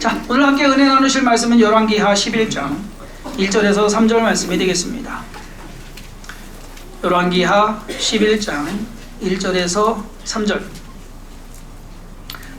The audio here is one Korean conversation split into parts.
자, 오늘 함께 은혜 나누실 말씀은 열왕기하 11장 1절에서 3절 말씀이 되겠습니다. 열왕기하 11장 1절에서 3절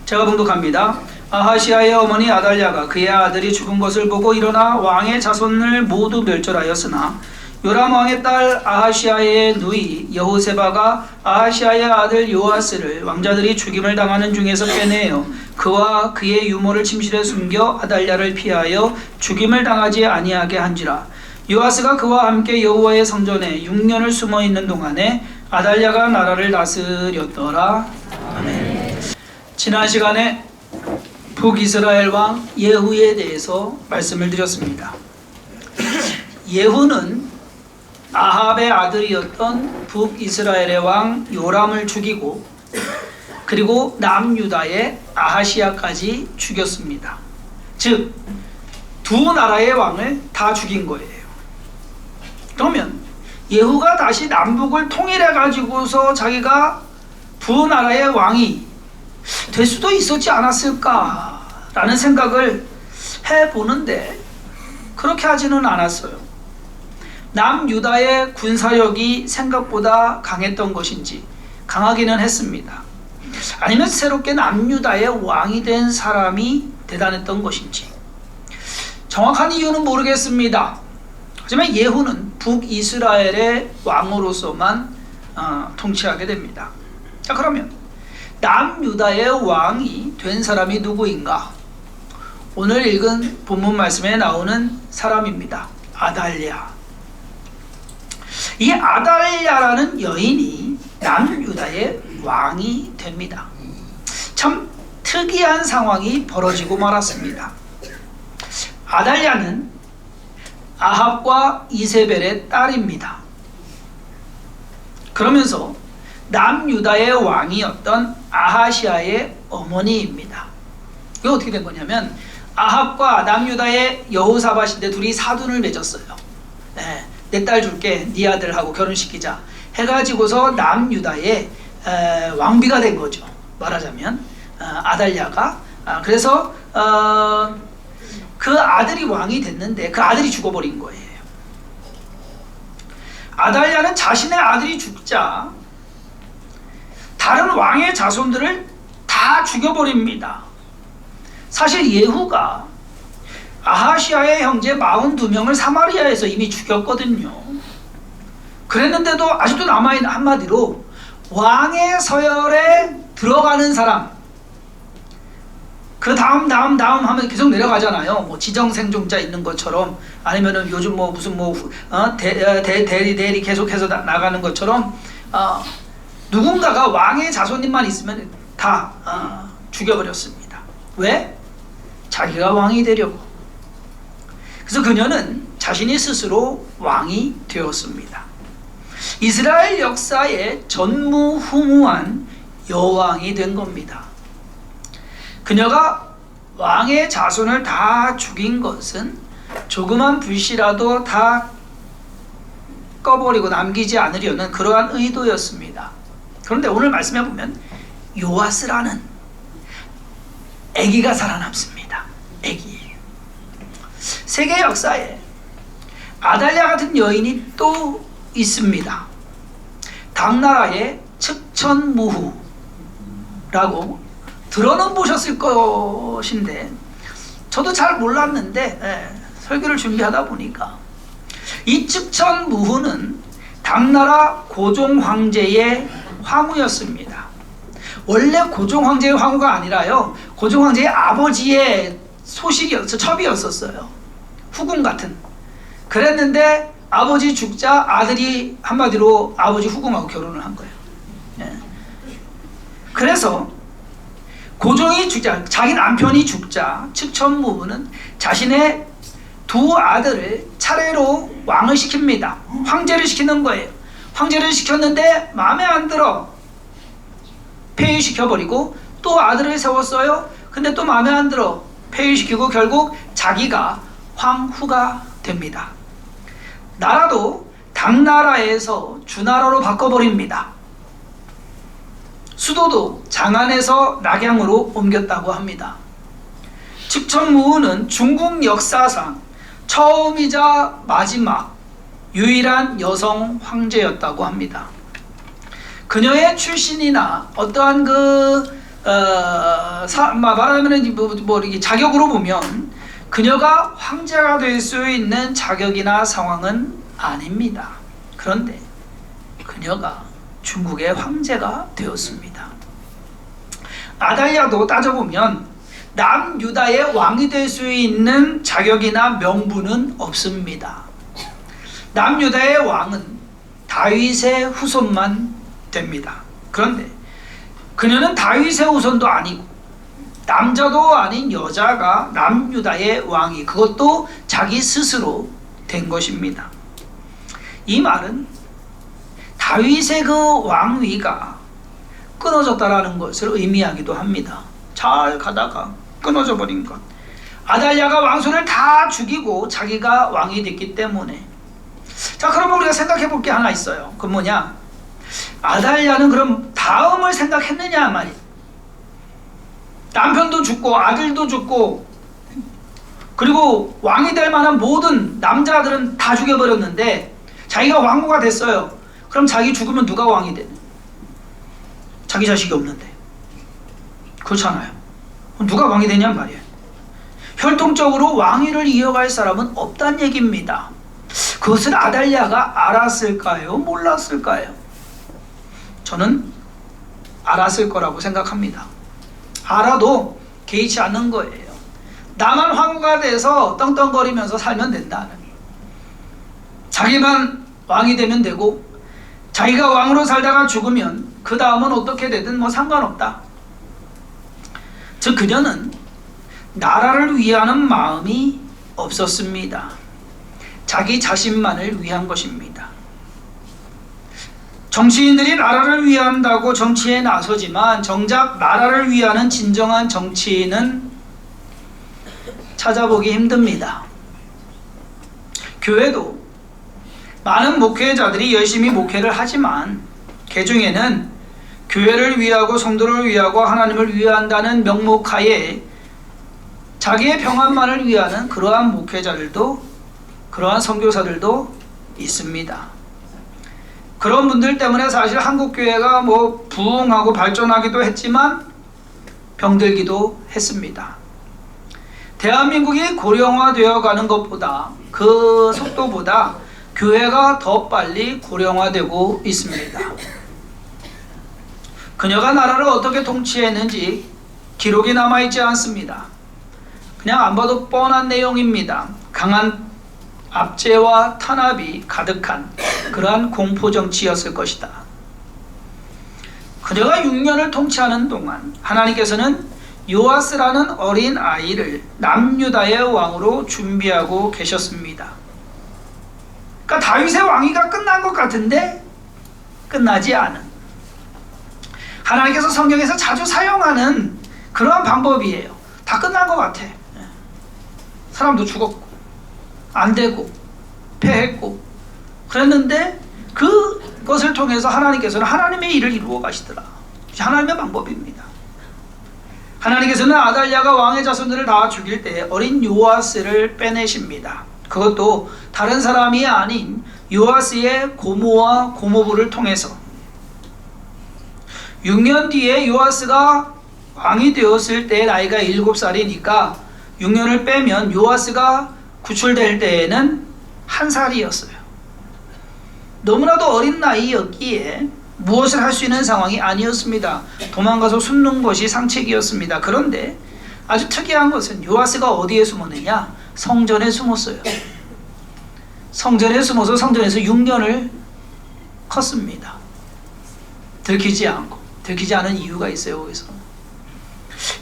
제가 봉독합니다. 아하시아의 어머니 아달랴가 그의 아들이 죽은 것을 보고 일어나 왕의 자손을 모두 멸절하였으나 요람 왕의 딸 아하시아의 누이 여호세바가 아하시아의 아들 요아스를 왕자들이 죽임을 당하는 중에서 빼내어 그와 그의 유모를 침실에 숨겨 아달랴를 피하여 죽임을 당하지 아니하게 한지라. 요아스가 그와 함께 여호와의 성전에 6년을 숨어 있는 동안에 아달랴가 나라를 다스렸더라. 아멘. 지난 시간에 북이스라엘 왕 예후에 대해서 말씀을 드렸습니다. 예후는 아합의 아들이었던 북이스라엘의 왕 요람을 죽이고 그리고 남유다의 아하시아까지 죽였습니다. 즉, 두 나라의 왕을 다 죽인 거예요. 그러면 예후가 다시 남북을 통일해 가지고서 자기가 두 나라의 왕이 될 수도 있었지 않았을까라는 생각을 해보는데 그렇게 하지는 않았어요. 남유다의 군사력이 생각보다 강했던 것인지 강하기는 했습니다. 아니면 새롭게 남유다의 왕이 된 사람이 대단했던 것인지 정확한 이유는 모르겠습니다. 하지만 예후는 북이스라엘의 왕으로서만 통치하게 됩니다. 자, 그러면 남유다의 왕이 된 사람이 누구인가? 오늘 읽은 본문 말씀에 나오는 사람입니다. 아달랴. 이 아달랴라는 여인이 남유다의 왕이 됩니다. 참 특이한 상황이 벌어지고 말았습니다. 아달랴는 아합과 이세벨의 딸입니다. 그러면서 남유다의 왕이었던 아하시아의 어머니입니다. 이게 어떻게 된 거냐면 아합과 남유다의 여호사밧인데 둘이 사돈을 맺었어요. 네, 내 딸 줄게, 네 아들하고 결혼시키자 해가지고서 남유다의 왕비가 된 거죠. 말하자면 아달랴가 그래서 그 아들이 왕이 됐는데 그 아들이 죽어버린 거예요. 아달랴는 자신의 아들이 죽자 다른 왕의 자손들을 다 죽여버립니다. 사실 예후가 아하시아의 형제 42명을 사마리아에서 이미 죽였거든요. 그랬는데도 아직도 남아있는, 한마디로 왕의 서열에 들어가는 사람, 그 다음 하면 계속 내려가잖아요. 뭐 지정생존자 있는 것처럼, 아니면은 요즘 뭐 무슨 대리 계속해서 나가는 것처럼 누군가가 왕의 자손님만 있으면 다 죽여버렸습니다. 왜? 자기가 왕이 되려고. 그래서 그녀는 자신이 스스로 왕이 되었습니다. 이스라엘 역사에 전무후무한 여왕이 된 겁니다. 그녀가 왕의 자손을 다 죽인 것은 조그만 불씨라도 다 꺼버리고 남기지 않으려는 그러한 의도였습니다. 그런데 오늘 말씀해 보면 요아스라는 아기가 살아남습니다. 아기. 세계 역사에 아달랴 같은 여인이 또 있습니다. 당나라의 측천무후라고 들어는 보셨을 것인데 저도 잘 몰랐는데 설교를 준비하다 보니까 이 측천무후는 당나라 고종 황제의 황후였습니다. 원래 고종 황제의 황후가 아니라요, 고종 황제의 아버지의 첩이었었어요. 후궁 같은. 그랬는데 아버지 죽자 아들이 한마디로 아버지 후궁하고 결혼을 한 거예요. 그래서 고종이 죽자, 자기 남편이 죽자 측천무후는 자신의 두 아들을 차례로 왕을 시킵니다. 황제를 시키는 거예요. 황제를 시켰는데 마음에 안 들어 폐위시켜버리고 또 아들을 세웠어요. 근데 또 마음에 안 들어 폐위시키고 결국 자기가 황후가 됩니다. 나라도 당나라에서 주나라로 바꿔버립니다. 수도도 장안에서 낙양으로 옮겼다고 합니다. 측천무후는 중국 역사상 처음이자 마지막 유일한 여성 황제였다고 합니다. 그녀의 출신이나 어떠한 말하자면 이렇게 자격으로 보면 그녀가 황제가 될 수 있는 자격이나 상황은 아닙니다. 그런데 그녀가 중국의 황제가 되었습니다. 아달랴도 따져보면 남유다의 왕이 될 수 있는 자격이나 명분은 없습니다. 남유다의 왕은 다윗의 후손만 됩니다. 그런데 그녀는 다윗의 후손도 아니고 남자도 아닌 여자가 남유다의 왕이, 그것도 자기 스스로 된 것입니다. 이 말은 다윗의 그 왕위가 끊어졌다라는 것을 의미하기도 합니다. 잘 가다가 끊어져 버린 것. 아달랴가 왕손을 다 죽이고 자기가 왕이 됐기 때문에. 자, 그러면 우리가 생각해 볼 게 하나 있어요. 그 뭐냐? 아달랴는 그럼 다음을 생각했느냐 말이에요. 남편도 죽고 아들도 죽고 그리고 왕이 될 만한 모든 남자들은 다 죽여버렸는데 자기가 왕후가 됐어요. 그럼 자기 죽으면 누가 왕이 되는? 자기 자식이 없는데. 그렇잖아요. 누가 왕이 되냐 말이에요. 혈통적으로 왕위를 이어갈 사람은 없다는 얘기입니다. 그것을 아달랴가 알았을까요? 몰랐을까요? 저는 알았을 거라고 생각합니다. 알아도 개의치 않는 거예요. 나만 황후가 돼서 떵떵거리면서 살면 된다는, 자기만 왕이 되면 되고 자기가 왕으로 살다가 죽으면 그 다음은 어떻게 되든 뭐 상관없다. 즉 그녀는 나라를 위하는 마음이 없었습니다. 자기 자신만을 위한 것입니다. 정치인들이 나라를 위한다고 정치에 나서지만 정작 나라를 위하는 진정한 정치인은 찾아보기 힘듭니다. 교회도 많은 목회자들이 열심히 목회를 하지만 그 중에는 교회를 위하고 성도를 위하고 하나님을 위한다는 명목하에 자기의 평안만을 위하는 그러한 목회자들도, 그러한 선교사들도 있습니다. 그런 분들 때문에 사실 한국교회가 뭐 부흥하고 발전하기도 했지만 병들기도 했습니다. 대한민국이 고령화되어 가는 것보다, 그 속도보다 교회가 더 빨리 고령화되고 있습니다. 그녀가 나라를 어떻게 통치했는지 기록이 남아있지 않습니다. 그냥 안 봐도 뻔한 내용입니다. 강한 압제와 탄압이 가득한 그러한 공포정치였을 것이다. 그녀가 6년을 통치하는 동안 하나님께서는 요아스라는 어린 아이를 남유다의 왕으로 준비하고 계셨습니다. 그러니까 다윗의 왕위가 끝난 것 같은데 끝나지 않은, 하나님께서 성경에서 자주 사용하는 그러한 방법이에요. 다 끝난 것 같아. 사람도 죽었고 안 되고 패했고 그랬는데 그것을 통해서 하나님께서는 하나님의 일을 이루어 가시더라. 하나님의 방법입니다. 하나님께서는 아달랴가 왕의 자손들을 다 죽일 때 어린 요아스를 빼내십니다. 그것도 다른 사람이 아닌 요아스의 고모와 고모부를 통해서. 6년 뒤에 요아스가 왕이 되었을 때 나이가 7살이니까 6년을 빼면 요아스가 구출될 때에는 1살이었어요. 너무나도 어린 나이였기에 무엇을 할 수 있는 상황이 아니었습니다. 도망가서 숨는 것이 상책이었습니다. 그런데 아주 특이한 것은 요아스가 어디에 숨었느냐? 성전에 숨었어요. 성전에 숨어서 성전에서 6년을 컸습니다. 들키지 않고. 들키지 않은 이유가 있어요. 거기서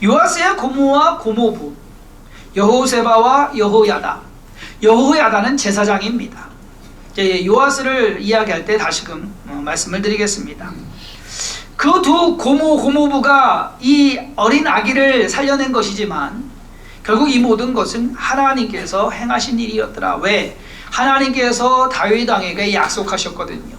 요아스의 고모와 고모부 여호세바와 여호야다. 여호야다는 제사장입니다. 이제 요아스를 이야기할 때 다시금 말씀을 드리겠습니다. 그 두 고모부가 이 어린 아기를 살려낸 것이지만 결국 이 모든 것은 하나님께서 행하신 일이었더라. 왜? 하나님께서 다윗 왕에게 약속하셨거든요.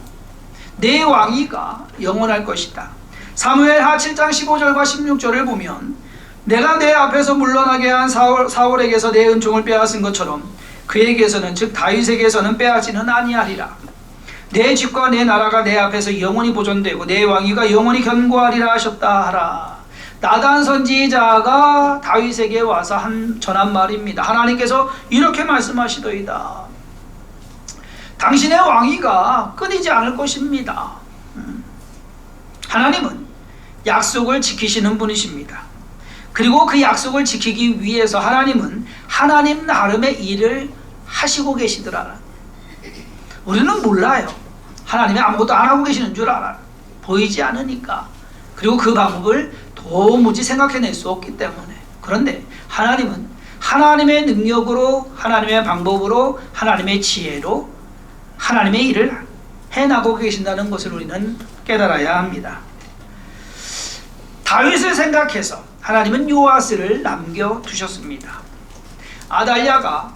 내 왕위가 영원할 것이다. 사무엘하 7장 15절과 16절을 보면 내가 내 앞에서 물러나게 한 사울에게서 내 은총을 빼앗은 것처럼 그에게서는 즉 다윗에게서는 빼앗지는 아니하리라. 내 집과 내 나라가 내 앞에서 영원히 보존되고 내 왕위가 영원히 견고하리라 하셨다 하라. 나단 선지자가 다윗에게 와서 전한 말입니다. 하나님께서 이렇게 말씀하시더이다. 당신의 왕위가 끊이지 않을 것입니다. 하나님은 약속을 지키시는 분이십니다. 그리고 그 약속을 지키기 위해서 하나님은 하나님 나름의 일을 하시고 계시더라. 우리는 몰라요. 하나님이 아무것도 안 하고 계시는 줄 알아. 보이지 않으니까. 그리고 그 방법을 도무지 생각해낼 수 없기 때문에. 그런데 하나님은 하나님의 능력으로, 하나님의 방법으로, 하나님의 지혜로 하나님의 일을 해나가고 계신다는 것을 우리는 깨달아야 합니다. 다윗을 생각해서 하나님은 요아스를 남겨두셨습니다. 아달랴가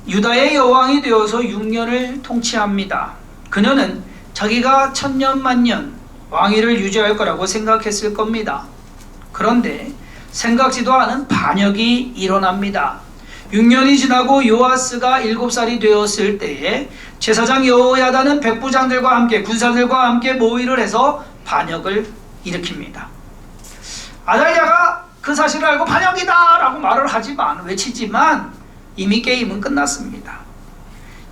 유다의 여왕이 되어서 6년을 통치합니다. 그녀는 자기가 천년만년 왕위를 유지할 거라고 생각했을 겁니다. 그런데 생각지도 않은 반역이 일어납니다. 6년이 지나고 요아스가 7살이 되었을 때에 제사장 여호야다는 백부장들과 함께 군사들과 함께 모의를 해서 반역을 일으킵니다. 아달랴가 그 사실을 알고 반역이다 라고 말을 하지만 외치지만 이미 게임은 끝났습니다.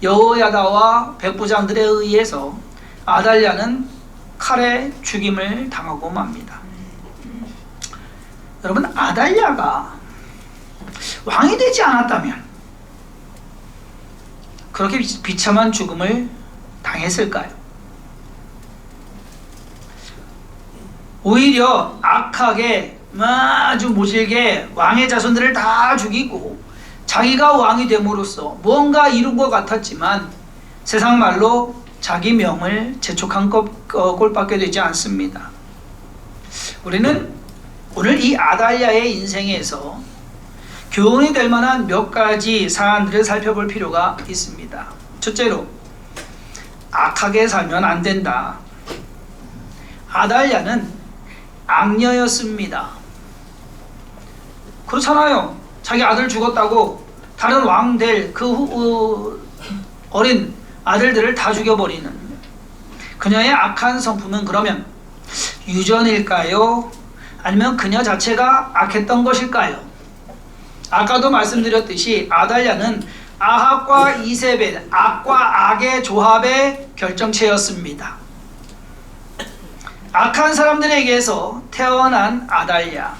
여호야다와 백부장들에 의해서 아달랴는 칼에 죽임을 당하고 맙니다. 여러분, 아달랴가 왕이 되지 않았다면 그렇게 비참한 죽음을 당했을까요? 오히려 악하게 아주 모질게 왕의 자손들을 다 죽이고 자기가 왕이 됨으로써 무언가 이룬 것 같았지만 세상 말로 자기 명을 재촉한 꼴밖에 되지 않습니다. 우리는 오늘 이 아달랴의 인생에서 교훈이 될 만한 몇 가지 사안들을 살펴볼 필요가 있습니다. 첫째로, 악하게 살면 안 된다. 아달랴는 악녀였습니다. 그렇잖아요. 자기 아들 죽었다고 다른 왕 될 그 어린 아들들을 다 죽여버리는 그녀의 악한 성품은 그러면 유전일까요? 아니면 그녀 자체가 악했던 것일까요? 아까도 말씀드렸듯이 아달랴는 아합과 이세벨, 악과 악의 조합의 결정체였습니다. 악한 사람들에게서 태어난 아달랴,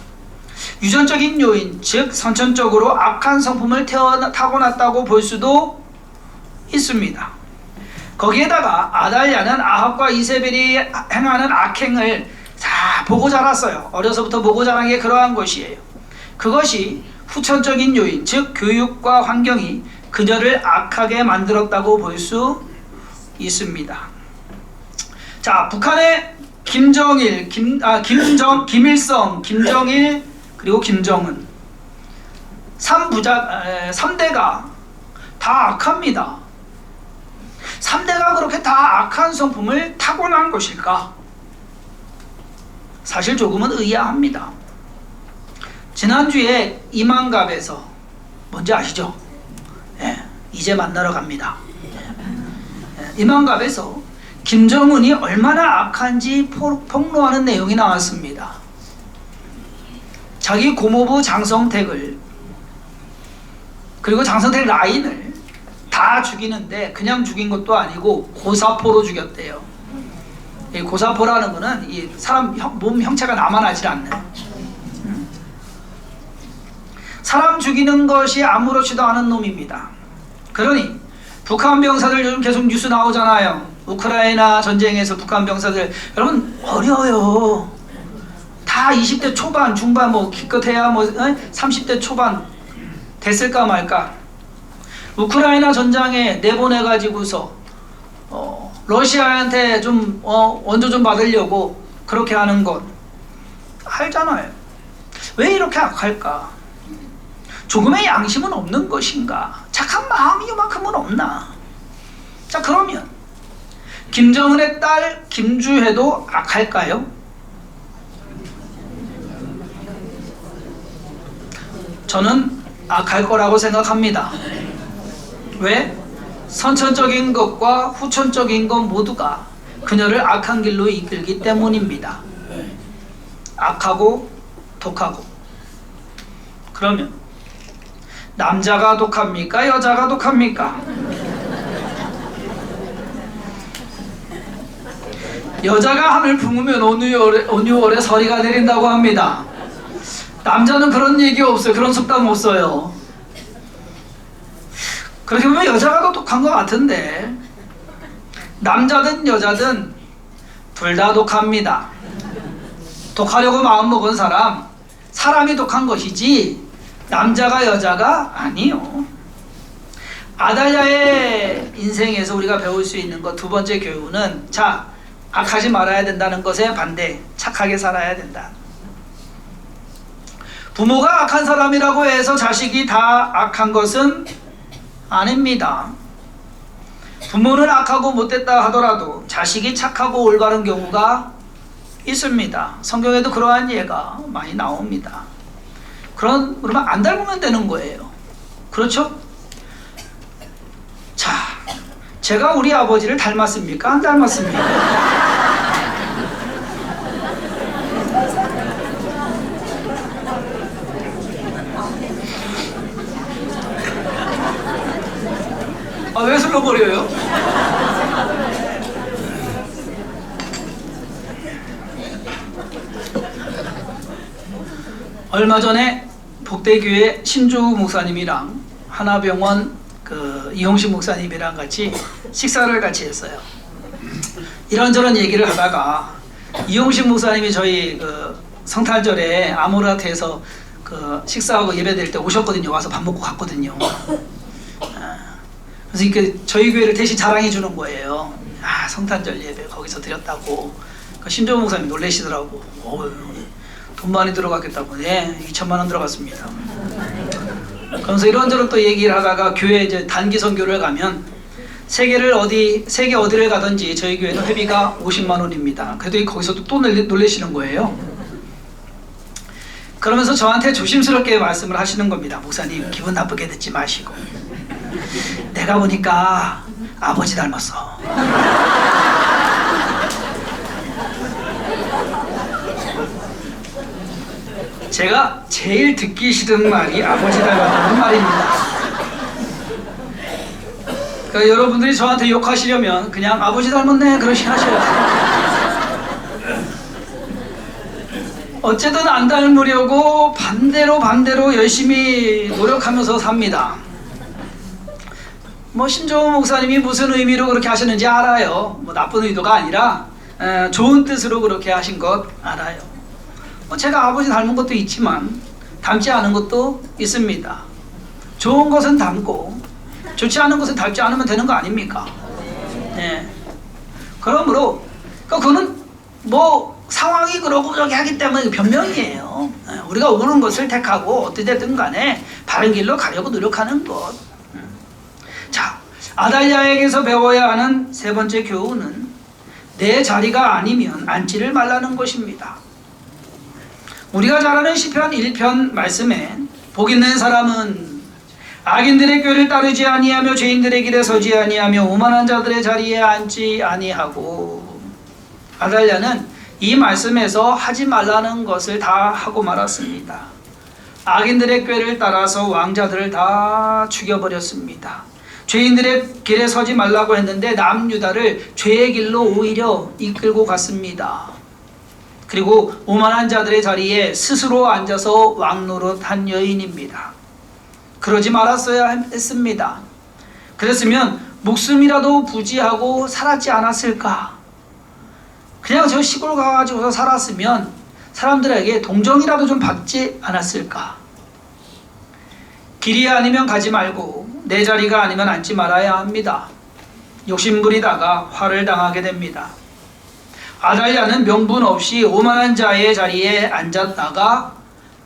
유전적인 요인, 즉 선천적으로 악한 성품을 타고났다고 볼 수도 있습니다. 거기에다가 아달랴는 아합과 이세벨이 행하는 악행을 다 보고 자랐어요. 어려서부터 보고 자란 게 그러한 것이에요. 그것이 후천적인 요인, 즉 교육과 환경이 그녀를 악하게 만들었다고 볼 수 있습니다. 자, 북한의 김정일, 김일성, 김정일, 그리고 김정은 3대가 다 악합니다. 3대가 그렇게 다 악한 성품을 타고난 것일까? 사실 조금은 의아합니다. 지난주에 이만갑에서 뭔지 아시죠? 예, 이제 만나러 갑니다. 이만갑에서 김정은이 얼마나 악한지 폭로하는 내용이 나왔습니다. 자기 고모부 장성택을, 그리고 장성택 라인을 다 죽이는데 그냥 죽인 것도 아니고 고사포로 죽였대요. 이 고사포라는 거는 이 사람 몸 형체가 남아나질 않는, 사람 죽이는 것이 아무렇지도 않은 놈입니다. 그러니 북한 병사들 요즘 계속 뉴스 나오잖아요. 우크라이나 전쟁에서 북한 병사들, 여러분 어려요. 다 20대 초반, 중반, 뭐 기껏해야 뭐 30대 초반 됐을까 말까. 우크라이나 전장에 내보내가지고서 러시아한테 좀 원조 좀 받으려고 그렇게 하는 것 알잖아요. 왜 이렇게 악할까? 조금의 양심은 없는 것인가? 착한 마음이 이만큼은 없나? 자, 그러면 김정은의 딸 김주혜도 악할까요? 저는 악할 거라고 생각합니다. 왜? 선천적인 것과 후천적인 것 모두가 그녀를 악한 길로 이끌기 때문입니다. 악하고 독하고. 그러면 남자가 독합니까? 여자가 독합니까? 여자가 하늘 품으면 온유월에 서리가 내린다고 합니다. 남자는 그런 얘기 없어요. 그런 속담 없어요. 그렇게 보면 여자가 더 독한 것 같은데, 남자든 여자든 둘 다 독합니다. 독하려고 마음먹은 사람이 독한 것이지 남자가 여자가 아니요. 아달랴의 인생에서 우리가 배울 수 있는 것 두 번째 교훈은, 자, 악하지 말아야 된다는 것에 반대, 착하게 살아야 된다. 부모가 악한 사람이라고 해서 자식이 다 악한 것은 아닙니다. 부모는 악하고 못됐다 하더라도 자식이 착하고 올바른 경우가 있습니다. 성경에도 그러한 예가 많이 나옵니다. 그러면 안 닮으면 되는 거예요. 그렇죠? 자, 제가 우리 아버지를 닮았습니까? 안 닮았습니까? 왜 슬렁거려요? 얼마 전에 복대교회 신주 목사님이랑 하나병원 이용식 목사님이랑 같이 식사를 같이 했어요. 이런저런 얘기를 하다가 이용식 목사님이 저희 성탄절에 아모라트에서 식사하고 예배드릴 때 오셨거든요. 와서 밥 먹고 갔거든요. 그래서 이렇게 저희 교회를 대신 자랑해 주는 거예요. 성탄절 예배 거기서 드렸다고. 신조 목사님 놀라시더라고. 돈 많이 들어갔겠다고. 네, 2천만 원 들어갔습니다. 그러면서 이런저런 또 얘기를 하다가 교회 이제 단기 선교를 가면 세계 어디를 가든지 저희 교회는 회비가 50만 원입니다. 그래도 거기서도 또 놀라시는 거예요. 그러면서 저한테 조심스럽게 말씀을 하시는 겁니다. 목사님, 기분 나쁘게 듣지 마시고, 내가 보니까 아버지 닮았어. 제가 제일 듣기 싫은 말이 아버지 닮았다는 말입니다. 그러니까 여러분들이 저한테 욕하시려면 그냥 아버지 닮았네 그러시 하셔야 돼요. 어쨌든 안 닮으려고 반대로 열심히 노력하면서 삽니다. 신조호 목사님이 무슨 의미로 그렇게 하셨는지 알아요. 나쁜 의도가 아니라 좋은 뜻으로 그렇게 하신 것 알아요. 제가 아버지 닮은 것도 있지만 닮지 않은 것도 있습니다. 좋은 것은 닮고 좋지 않은 것은 닮지 않으면 되는 거 아닙니까? 네. 그러므로 그거는 상황이 그러게 하기 때문에 변명이에요. 우리가 옳은 것을 택하고 어찌됐든 간에 바른 길로 가려고 노력하는 것. 자, 아달랴에게서 배워야 하는 세 번째 교훈은 내 자리가 아니면 앉지를 말라는 것입니다. 우리가 잘 아는 시편 1편 말씀에 복 있는 사람은 악인들의 꾀를 따르지 아니하며 죄인들의 길에 서지 아니하며 오만한 자들의 자리에 앉지 아니하고, 아달랴는 이 말씀에서 하지 말라는 것을 다 하고 말았습니다. 악인들의 꾀를 따라서 왕자들을 다 죽여버렸습니다. 죄인들의 길에 서지 말라고 했는데 남유다를 죄의 길로 오히려 이끌고 갔습니다. 그리고 오만한 자들의 자리에 스스로 앉아서 왕노릇한 여인입니다. 그러지 말았어야 했습니다. 그랬으면 목숨이라도 부지하고 살았지 않았을까? 그냥 저 시골 가가지고서 살았으면 사람들에게 동정이라도 좀 받지 않았을까? 길이 아니면 가지 말고 내 자리가 아니면 앉지 말아야 합니다. 욕심부리다가 화를 당하게 됩니다. 아달랴는 명분 없이 오만한 자의 자리에 앉았다가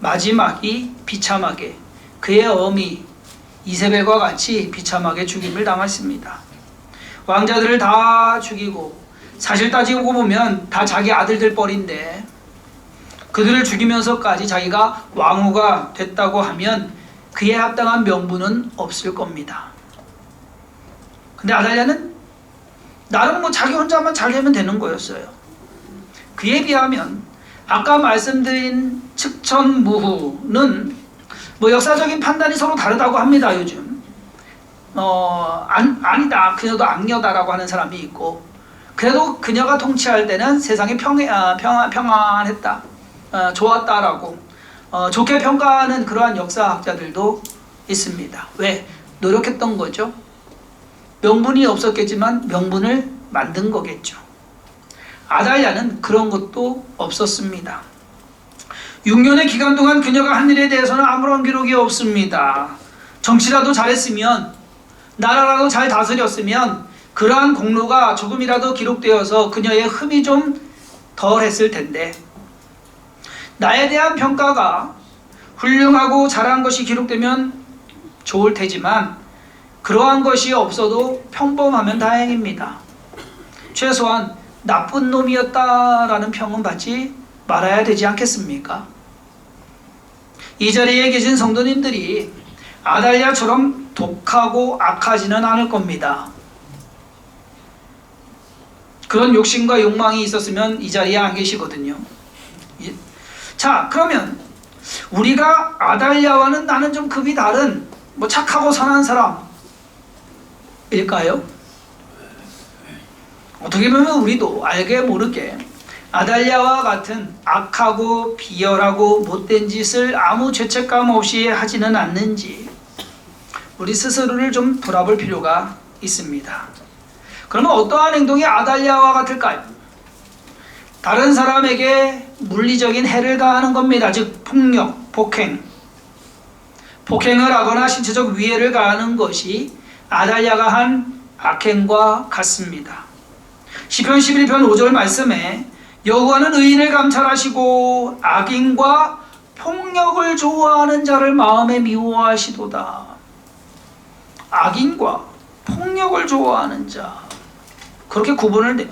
마지막이 비참하게, 그의 어미 이세벨과 같이 비참하게 죽임을 당했습니다. 왕자들을 다 죽이고, 사실 따지고 보면 다 자기 아들들 뻘인데 그들을 죽이면서까지 자기가 왕후가 됐다고 하면 그에 합당한 명분은 없을 겁니다. 근데 아달랴는 나름 뭐 자기 혼자만 잘 되면 되는 거였어요. 그에 비하면 아까 말씀드린 측천무후는 뭐 역사적인 판단이 서로 다르다고 합니다. 요즘 아니다, 그녀도 악녀다라고 하는 사람이 있고, 그래도 그녀가 통치할 때는 세상이 평안했다, 좋았다라고 좋게 평가하는 그러한 역사학자들도 있습니다. 왜? 노력했던 거죠. 명분이 없었겠지만 명분을 만든 거겠죠. 아달랴는 그런 것도 없었습니다. 6년의 기간 동안 그녀가 한 일에 대해서는 아무런 기록이 없습니다. 정치라도 잘했으면, 나라라도 잘 다스렸으면 그러한 공로가 조금이라도 기록되어서 그녀의 흠이 좀 덜했을 텐데, 나에 대한 평가가 훌륭하고 잘한 것이 기록되면 좋을 테지만 그러한 것이 없어도 평범하면 다행입니다. 최소한 나쁜 놈이었다라는 평은 받지 말아야 되지 않겠습니까? 이 자리에 계신 성도님들이 아달랴처럼 독하고 악하지는 않을 겁니다. 그런 욕심과 욕망이 있었으면 이 자리에 안 계시거든요. 자, 그러면 우리가 아달랴와는 나는 좀 급이 다른 뭐 착하고 선한 사람일까요? 어떻게 보면 우리도 알게 모르게 아달랴와 같은 악하고 비열하고 못된 짓을 아무 죄책감 없이 하지는 않는지 우리 스스로를 좀 돌아볼 필요가 있습니다. 그러면 어떠한 행동이 아달랴와 같을까요? 다른 사람에게 물리적인 해를 가하는 겁니다. 즉 폭력, 폭행. 폭행을 하거나 신체적 위해를 가하는 것이 아달랴가 한 악행과 같습니다. 시편 11편 5절 말씀에 여호와는 의인을 감찰하시고 악인과 폭력을 좋아하는 자를 마음에 미워하시도다. 악인과 폭력을 좋아하는 자, 그렇게 구분을 해요.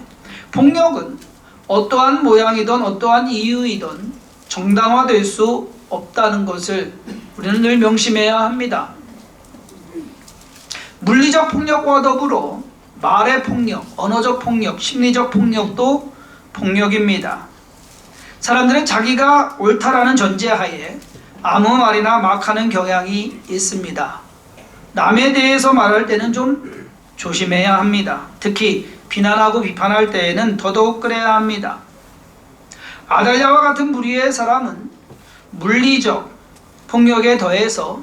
폭력은 어떠한 모양이든 어떠한 이유이든 정당화될 수 없다는 것을 우리는 늘 명심해야 합니다. 물리적 폭력과 더불어 말의 폭력, 언어적 폭력, 심리적 폭력도 폭력입니다. 사람들은 자기가 옳다라는 전제하에 아무 말이나 막 하는 경향이 있습니다. 남에 대해서 말할 때는 좀 조심해야 합니다. 특히 비난하고 비판할 때에는 더더욱 그래야 합니다. 아달랴와 같은 무리의 사람은 물리적 폭력에 더해서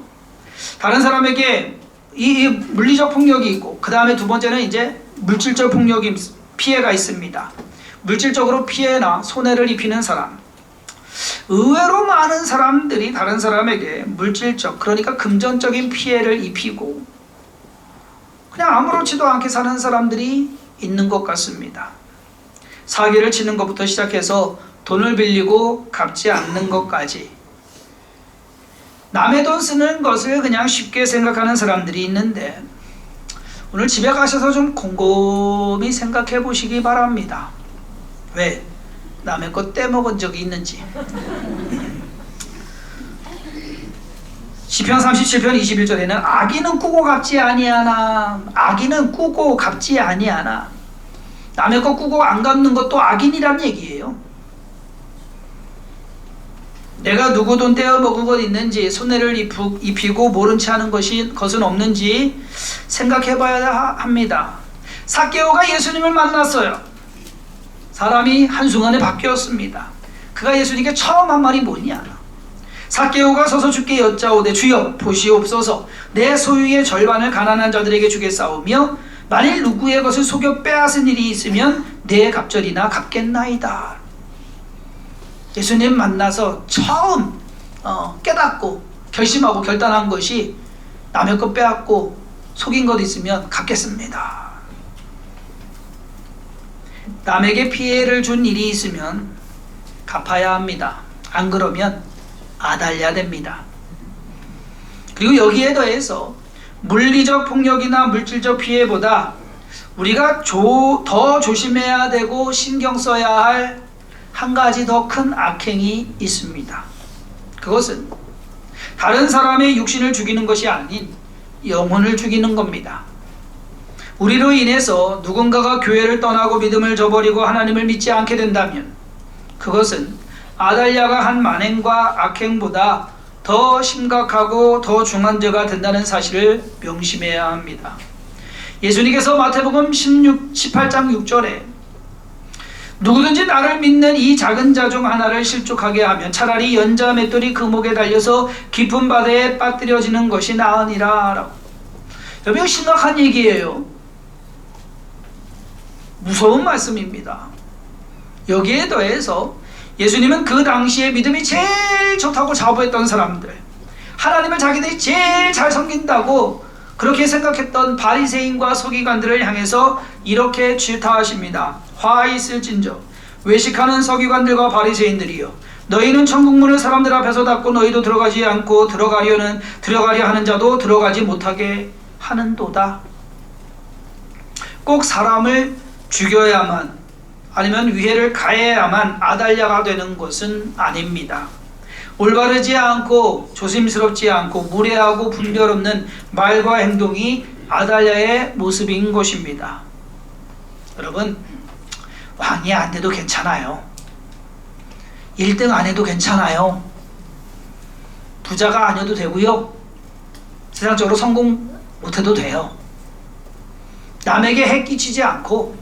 다른 사람에게 이 물리적 폭력이 있고, 그 다음에 두 번째는 이제 물질적 폭력이 피해가 있습니다. 물질적으로 피해나 손해를 입히는 사람. 의외로 많은 사람들이 다른 사람에게 물질적, 그러니까 금전적인 피해를 입히고 그냥 아무렇지도 않게 사는 사람들이 있는 것 같습니다. 사기를 치는 것부터 시작해서 돈을 빌리고 갚지 않는 것까지, 남의 돈 쓰는 것을 그냥 쉽게 생각하는 사람들이 있는데, 오늘 집에 가셔서 좀 곰곰이 생각해 보시기 바랍니다. 왜? 남의 것 떼먹은 적이 있는지. 시편 37편 21절에는 악인은 꾸고 갚지 아니하나, 악인은 꾸고 갚지 아니하나. 남의 것 꾸고 안 갚는 것도 악인이란 얘기예요. 내가 누구 돈 떼어먹은 것 있는지, 손해를 입히고 모른 채 하는 것은 없는지 생각해 봐야 합니다. 삭개오가 예수님을 만났어요. 사람이 한순간에 바뀌었습니다. 그가 예수님께 처음 한 말이 뭐냐? 삭개오가 서서 주께 여짜오되 주여 보시옵소서, 내 소유의 절반을 가난한 자들에게 주겠사오며 만일 누구의 것을 속여 빼앗은 일이 있으면 내 갑절이나 갚겠나이다. 예수님 만나서 처음 깨닫고 결심하고 결단한 것이 남의 것 빼앗고 속인 것 있으면 갚겠습니다. 남에게 피해를 준 일이 있으면 갚아야 합니다. 안 그러면 아달랴 됩니다. 그리고 여기에 더해서 물리적 폭력이나 물질적 피해보다 우리가 더 조심해야 되고 신경 써야 할 한 가지 더 큰 악행이 있습니다. 그것은 다른 사람의 육신을 죽이는 것이 아닌 영혼을 죽이는 겁니다. 우리로 인해서 누군가가 교회를 떠나고 믿음을 저버리고 하나님을 믿지 않게 된다면 그것은 아달랴가 한 만행과 악행보다 더 심각하고 더 중한 죄가 된다는 사실을 명심해야 합니다. 예수님께서 마태복음 18장 6절에 누구든지 나를 믿는 이 작은 자 중 하나를 실족하게 하면 차라리 연자 맷돌이 그 목에 달려서 깊은 바다에 빠뜨려지는 것이 나으니라 라고. 여러분, 심각한 얘기예요. 무서운 말씀입니다. 여기에 더해서 예수님은 그 당시에 믿음이 제일 좋다고 자부했던 사람들, 하나님을 자기들이 제일 잘 섬긴다고 그렇게 생각했던 바리새인과 서기관들을 향해서 이렇게 질타하십니다. 화 있을진저 외식하는 서기관들과 바리새인들이여, 너희는 천국문을 사람들 앞에서 닫고 너희도 들어가지 않고 들어가려 하는 자도 들어가지 못하게 하는도다. 꼭 사람을 죽여야만 아니면 위해를 가해야만 아달랴가 되는 것은 아닙니다. 올바르지 않고 조심스럽지 않고 무례하고 분별 없는 말과 행동이 아달랴의 모습인 것입니다. 여러분, 왕이 안 돼도 괜찮아요. 1등 안 해도 괜찮아요. 부자가 아니어도 되고요. 세상적으로 성공 못해도 돼요. 남에게 해 끼치지 않고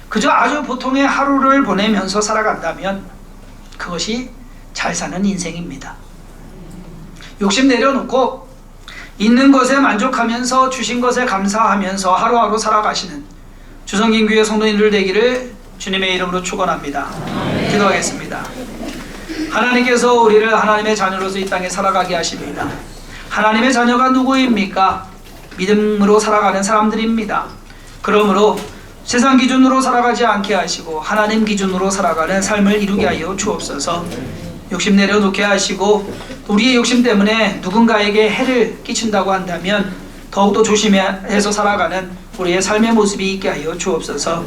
그저 아주 보통의 하루를 보내면서 살아간다면 그것이 잘 사는 인생입니다. 욕심 내려놓고 있는 것에 만족하면서 주신 것에 감사하면서 하루하루 살아가시는 주성김교회 성도님들 되기를 주님의 이름으로 축원합니다. 기도하겠습니다. 하나님께서 우리를 하나님의 자녀로서 이 땅에 살아가게 하십니다. 하나님의 자녀가 누구입니까? 믿음으로 살아가는 사람들입니다. 그러므로 세상 기준으로 살아가지 않게 하시고 하나님 기준으로 살아가는 삶을 이루게 하여 주옵소서. 욕심 내려놓게 하시고 우리의 욕심 때문에 누군가에게 해를 끼친다고 한다면 더욱더 조심해서 살아가는 우리의 삶의 모습이 있게 하여 주옵소서.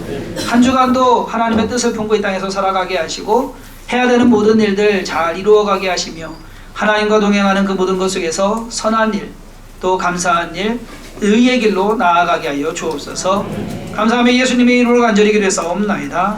한 주간도 하나님의 뜻을 품고 이 땅에서 살아가게 하시고 해야 되는 모든 일들 잘 이루어가게 하시며 하나님과 동행하는 그 모든 것 속에서 선한 일, 또 감사한 일, 의의 길로 나아가게 하여 주옵소서. 감사하며 예수님의 이름으로 간절히 기도했사옵나이다.